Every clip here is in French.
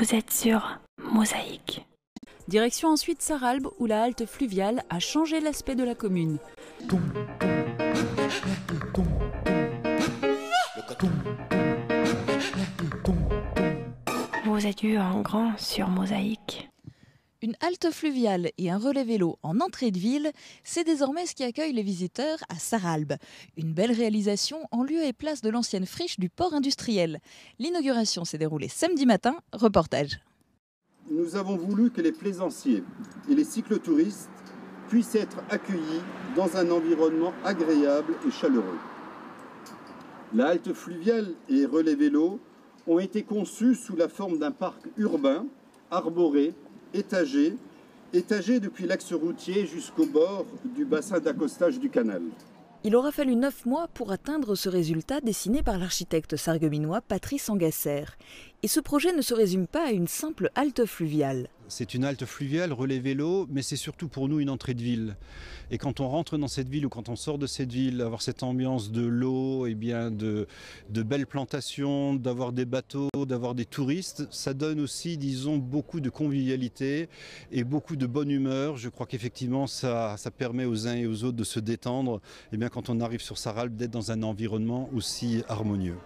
Vous êtes sur Mosaïque. Direction ensuite Sarralbe où la halte fluviale a changé l'aspect de la commune. Vous êtes vus en grand sur Mosaïque. Une halte fluviale et un relais vélo en entrée de ville, c'est désormais ce qui accueille les visiteurs à Sarralbe. Une belle réalisation en lieu et place de l'ancienne friche du port industriel. L'inauguration s'est déroulée samedi matin, reportage. Nous avons voulu que les plaisanciers et les cyclotouristes puissent être accueillis dans un environnement agréable et chaleureux. La halte fluviale et relais vélo ont été conçus sous la forme d'un parc urbain, arboré, étagé depuis l'axe routier jusqu'au bord du bassin d'accostage du canal. Il aura fallu 9 mois pour atteindre ce résultat dessiné par l'architecte sarregueminois Patrice Angasser. Et ce projet ne se résume pas à une simple halte fluviale. C'est une halte fluviale, relais vélo, mais c'est surtout pour nous une entrée de ville. Et quand on rentre dans cette ville ou quand on sort de cette ville, avoir cette ambiance de l'eau, et bien de belles plantations, d'avoir des bateaux, d'avoir des touristes, ça donne aussi, disons, beaucoup de convivialité et beaucoup de bonne humeur. Je crois qu'effectivement, ça permet aux uns et aux autres de se détendre, et bien quand on arrive sur Sarralbe, d'être dans un environnement aussi harmonieux.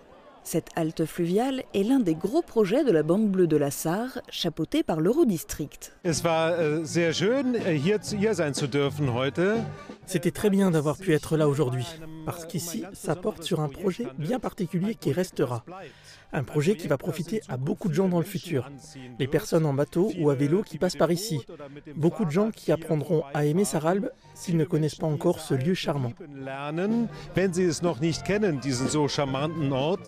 Cette halte fluviale est l'un des gros projets de la bande bleue de la Sarre, chapeautée par l'Eurodistrict. C'était très bien d'avoir pu être là aujourd'hui, parce qu'ici, ça porte sur un projet bien particulier qui restera. Un projet qui va profiter à beaucoup de gens dans le futur. Les personnes en bateau ou à vélo qui passent par ici. Beaucoup de gens qui apprendront à aimer Sarralbe s'ils ne connaissent pas encore ce lieu charmant.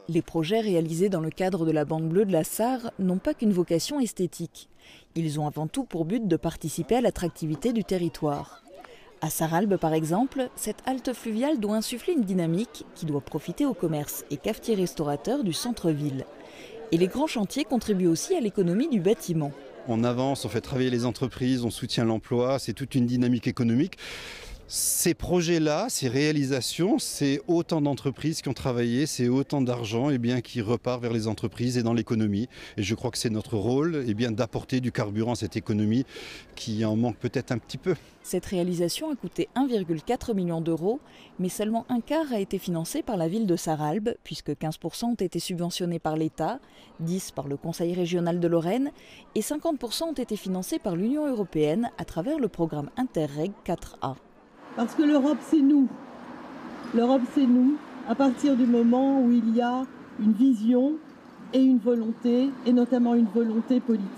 Les projets réalisés dans le cadre de la bande bleue de la Sarre n'ont pas qu'une vocation esthétique. Ils ont avant tout pour but de participer à l'attractivité du territoire. À Sarralbe, par exemple, cette halte fluviale doit insuffler une dynamique qui doit profiter aux commerces et cafetiers-restaurateurs du centre-ville. Et les grands chantiers contribuent aussi à l'économie du bâtiment. On avance, on fait travailler les entreprises, on soutient l'emploi, c'est toute une dynamique économique. Ces projets-là, ces réalisations, c'est autant d'entreprises qui ont travaillé, c'est autant d'argent qui repart vers les entreprises et dans l'économie. Et je crois que c'est notre rôle d'apporter du carburant à cette économie qui en manque peut-être un petit peu. Cette réalisation a coûté 1,4 million d'euros, mais seulement un quart a été financé par la ville de Sarralbe, puisque 15% ont été subventionnés par l'État, 10% par le Conseil régional de Lorraine et 50% ont été financés par l'Union européenne à travers le programme Interreg 4A. Parce que l'Europe, c'est nous. L'Europe, c'est nous, à partir du moment où il y a une vision et une volonté, et notamment une volonté politique.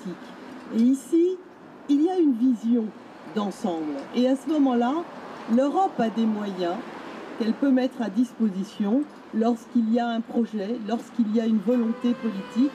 Et ici, il y a une vision d'ensemble. Et à ce moment-là, l'Europe a des moyens qu'elle peut mettre à disposition lorsqu'il y a un projet, lorsqu'il y a une volonté politique.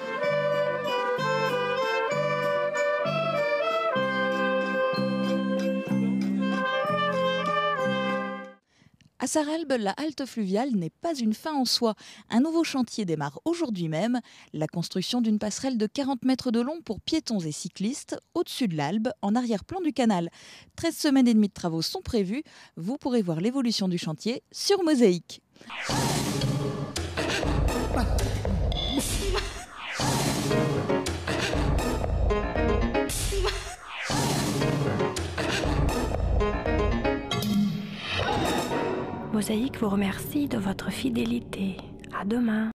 À Sarralbe, la halte fluviale n'est pas une fin en soi. Un nouveau chantier démarre aujourd'hui même, la construction d'une passerelle de 40 mètres de long pour piétons et cyclistes au-dessus de l'Albe, en arrière-plan du canal. 13 semaines et demie de travaux sont prévues. Vous pourrez voir l'évolution du chantier sur Mosaïque. Mosaïque vous remercie de votre fidélité. À demain.